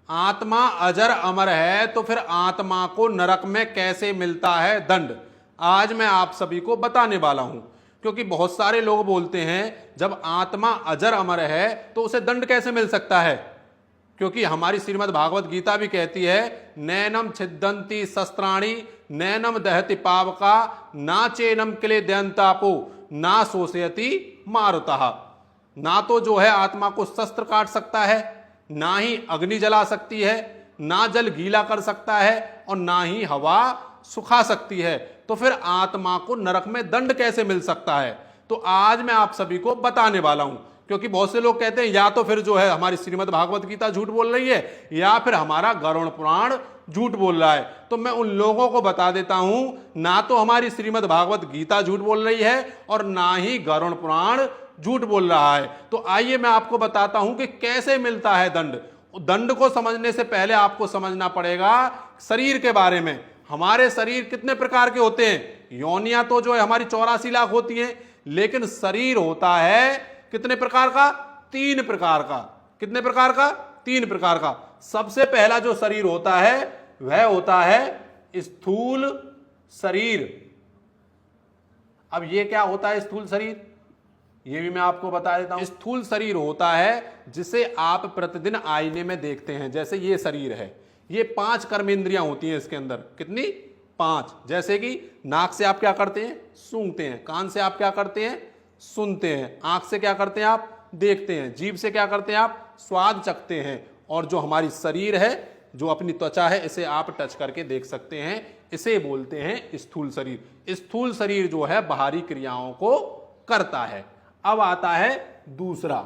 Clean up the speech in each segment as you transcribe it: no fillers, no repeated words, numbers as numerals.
आत्मा अजर अमर है तो फिर आत्मा को नरक में कैसे मिलता है दंड, आज मैं आप सभी को बताने वाला हूं। क्योंकि बहुत सारे लोग बोलते हैं जब आत्मा अजर अमर है तो उसे दंड कैसे मिल सकता है, क्योंकि हमारी श्रीमद् भागवत गीता भी कहती है नैनम छिदंती शस्त्राणी नैनम दहति पावका ना चेनम किले दयंतापो ना शोषयति मारुतः। ना तो जो है आत्मा को शस्त्र काट सकता है, ना ही अग्नि जला सकती है, ना जल गीला कर सकता है और ना ही हवा सुखा सकती है, तो फिर आत्मा को नरक में दंड कैसे मिल सकता है। तो आज मैं आप सभी को बताने वाला हूं। क्योंकि बहुत से लोग कहते हैं या तो फिर जो है हमारी श्रीमद् भागवत गीता झूठ बोल रही है या फिर हमारा गरुड़ पुराण झूठ बोल रहा है। तो मैं उन लोगों को बता देता हूं, ना तो हमारी श्रीमद् भागवत गीता झूठ बोल रही है और ना ही गरुड़ पुराण झूठ बोल रहा है। तो आइए मैं आपको बताता हूं कि कैसे मिलता है दंड। दंड को समझने से पहले आपको समझना पड़ेगा शरीर के बारे में। हमारे शरीर कितने प्रकार के होते हैं, योनियां तो जो है हमारी 84 लाख होती हैं, लेकिन शरीर होता है कितने प्रकार का, 3 प्रकार का। कितने प्रकार का, 3 प्रकार का। सबसे पहला जो शरीर होता है वह होता है स्थूल शरीर। अब ये क्या होता है स्थूल शरीर, ये भी मैं आपको बता देता हूं। स्थूल शरीर होता है जिसे आप प्रतिदिन आईने में देखते हैं। जैसे ये शरीर है, ये 5 कर्मेंद्रियां होती हैं इसके अंदर। कितनी, 5। जैसे कि नाक से आप क्या करते हैं, सूंघते हैं। कान से आप क्या करते हैं, सुनते हैं। आंख से क्या करते हैं, आप देखते हैं। जीभ से क्या करते हैं, आप स्वाद चखते हैं। और जो हमारी शरीर है, जो अपनी त्वचा है, इसे आप टच करके देख सकते हैं। इसे बोलते हैं स्थूल शरीर। स्थूल शरीर जो है बाहरी क्रियाओं को करता है। अब आता है दूसरा।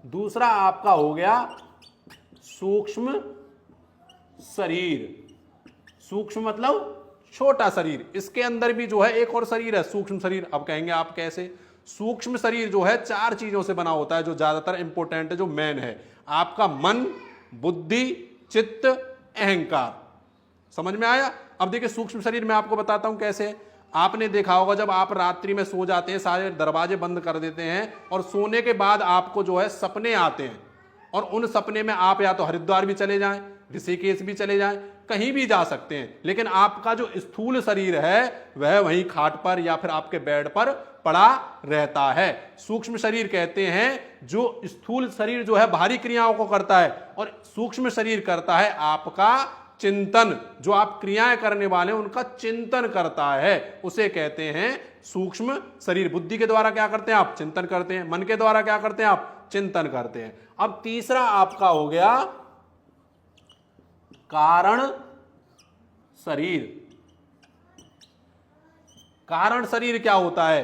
दूसरा आपका हो गया सूक्ष्म शरीर। सूक्ष्म मतलब छोटा शरीर। इसके अंदर भी जो है एक और शरीर है, सूक्ष्म शरीर। अब कहेंगे आप कैसे। सूक्ष्म शरीर जो है 4 चीजों से बना होता है, जो ज्यादातर इंपॉर्टेंट है, जो मेन है। आपका मन, बुद्धि, चित्त, अहंकार। समझ में आया। अब देखिए सूक्ष्म शरीर में आपको बताता हूं कैसे। आपने देखा होगा जब आप रात्रि में सो जाते हैं, सारे दरवाजे बंद कर देते हैं और सोने के बाद आपको जो है सपने आते हैं, और उन सपने में आप या तो हरिद्वार भी चले जाएं, ऋषिकेश भी चले जाएं, कहीं भी जा सकते हैं, लेकिन आपका जो स्थूल शरीर है वह वहीं खाट पर या फिर आपके बेड पर पड़ा रहता है। सूक्ष्म शरीर कहते हैं जो स्थूल शरीर जो है बाहरी क्रियाओं को करता है, और सूक्ष्म शरीर करता है आपका चिंतन। जो आप क्रियाएं करने वाले हैं उनका चिंतन करता है, उसे कहते हैं सूक्ष्म शरीर। बुद्धि के द्वारा क्या करते हैं आप, चिंतन करते हैं। मन के द्वारा क्या करते हैं आप, चिंतन करते हैं। अब तीसरा आपका हो गया कारण शरीर। कारण शरीर क्या होता है,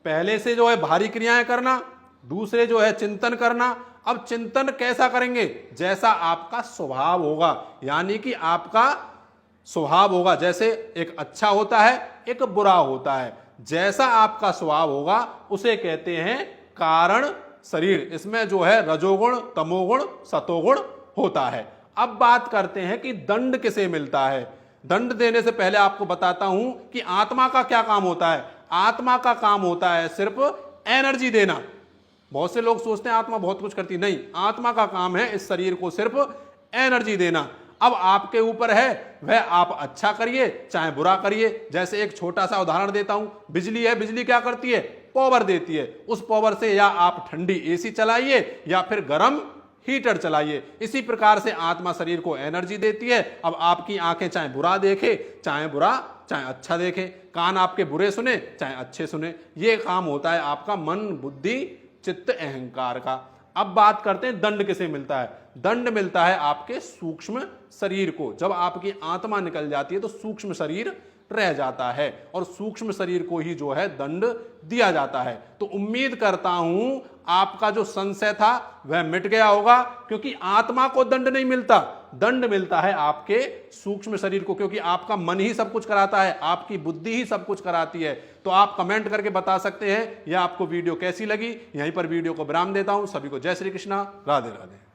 पहले से जो है भारी क्रियाएं करना, दूसरे जो है चिंतन करना। अब चिंतन कैसा करेंगे, जैसा आपका स्वभाव होगा, यानी कि आपका स्वभाव होगा। जैसे एक अच्छा होता है, एक बुरा होता है, जैसा आपका स्वभाव होगा उसे कहते हैं कारण शरीर। इसमें जो है रजोगुण, तमोगुण, सतोगुण होता है। अब बात करते हैं कि दंड किसे मिलता है। दंड देने से पहले आपको बताता हूं कि आत्मा का क्या काम होता है। आत्मा का काम होता है सिर्फ एनर्जी देना। बहुत से लोग सोचते हैं आत्मा बहुत कुछ करती, नहीं, आत्मा का काम है इस शरीर को सिर्फ एनर्जी देना। अब आपके ऊपर है, वह आप अच्छा करिए चाहे बुरा करिए। जैसे एक छोटा सा उदाहरण देता हूं, बिजली है, बिजली क्या करती है, पावर देती है। उस पावर से या आप ठंडी एसी चलाइए या फिर गर्म हीटर चलाइए। इसी प्रकार से आत्मा शरीर को एनर्जी देती है। अब आपकी आंखें चाहे बुरा देखे चाहे अच्छा देखे, कान आपके बुरे सुने चाहे अच्छे सुने, ये काम होता है आपका मन, बुद्धि, चित्त, अहंकार का। अब बात करते हैं दंड किसे मिलता है। दंड मिलता है आपके सूक्ष्म शरीर को। जब आपकी आत्मा निकल जाती है तो सूक्ष्म शरीर रह जाता है, और सूक्ष्म शरीर को ही जो है दंड दिया जाता है। तो उम्मीद करता हूं आपका जो संशय था वह मिट गया होगा, क्योंकि आत्मा को दंड नहीं मिलता, दंड मिलता है आपके सूक्ष्म शरीर को, क्योंकि आपका मन ही सब कुछ कराता है, आपकी बुद्धि ही सब कुछ कराती है। तो आप कमेंट करके बता सकते हैं या आपको वीडियो कैसी लगी। यहीं पर वीडियो को विराम देता हूं। सभी को जय श्री कृष्णा, राधे राधे।